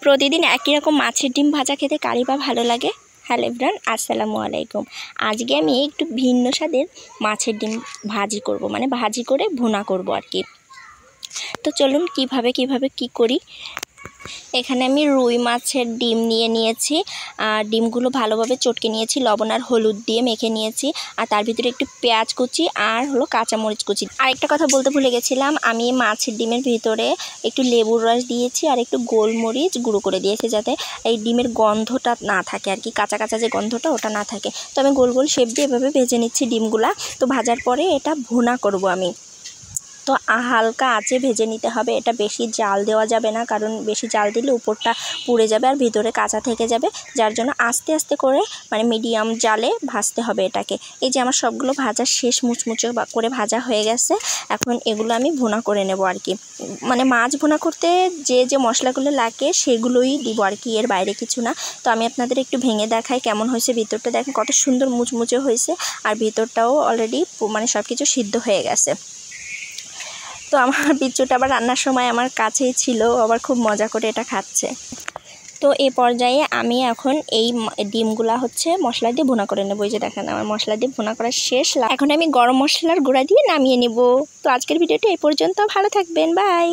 প্রতিদিন একই রকম মাছের ডিম ভাজা খেতে কারই বা ভালো লাগে। হ্যালো এভরিওয়ান, আসসালামু আলাইকুম। আজকে আমি একটু ভিন্ন স্বাদের মাছের ডিম ভাজি করব, মানে ভাজি করে ভুনা করব আর কি। তো চলুন কিভাবে কি করি। এখানে আমি রুই মাছের ডিম নিয়েছি। আর ডিমগুলো ভালোভাবে চটকে নিয়েছি, লবণ আর হলুদ দিয়ে মেখে নিয়েছি। আর তার ভিতরে একটু পেঁয়াজ কুচি আর কাঁচামরিচ কুচি। আরেকটা কথা বলতে ভুলে গেছিলাম, আমি মাছের ডিমের ভিতরে একটু লেবুর রস দিয়েছি আর একটু গোলমরিচ গুঁড়ো করে দিয়েছি, যাতে এই ডিমের গন্ধটা না থাকে আর কি, কাঁচা কাঁচা যে গন্ধটা ওটা না থাকে। তো আমি গোল গোল শেপ দিয়ে এভাবে ভেজে নিচ্ছি ডিমগুলা। তো ভাজার পরে এটা ভুনা করব আমি। তো হালকা আঁচে ভেজে নিতে হবে, এটা বেশি জাল দেওয়া যাবে না, কারণ বেশি জাল দিলে উপরটা পুড়ে যাবে আর ভিতরে কাঁচা থেকে যাবে। যার জন্য আস্তে আস্তে করে, মানে মিডিয়াম জালে ভাজতে হবে এটাকে। এই যে আমার সবগুলো ভাজা শেষ, মুচমুচে করে ভাজা হয়ে গেছে। এখন এগুলো আমি ভুনা করে নেব আর কি। মানে মাছ ভুনা করতে যে মশলাগুলো লাগে সেগুলোই দিব আর কি, এর বাইরে কিছু না। তো আমি আপনাদের একটু ভেঙে দেখাই কেমন হয়েছে। ভিতরটা দেখেন কত সুন্দর মুচমুচে হয়েছে, আর ভিতরটাও অলরেডি মানে সব কিছু সিদ্ধ হয়ে গেছে। তো আমার বিচ্চুটা আবার রান্নার সময় আমার কাছেই ছিল, আবার খুব মজা করে এটা খাচ্ছে। তো এই পর্যায়ে আমি এখন এই ডিমগুলা মশলা দিয়ে ভুনা করে নেবো। এই যে দেখেন আমার মশলা দিয়ে ভুনা করা শেষ। এখন আমি গরম মশলার গুঁড়া দিয়ে নামিয়ে নেব। তো আজকের ভিডিওটা এই পর্যন্ত, ভালো থাকবেন, বাই।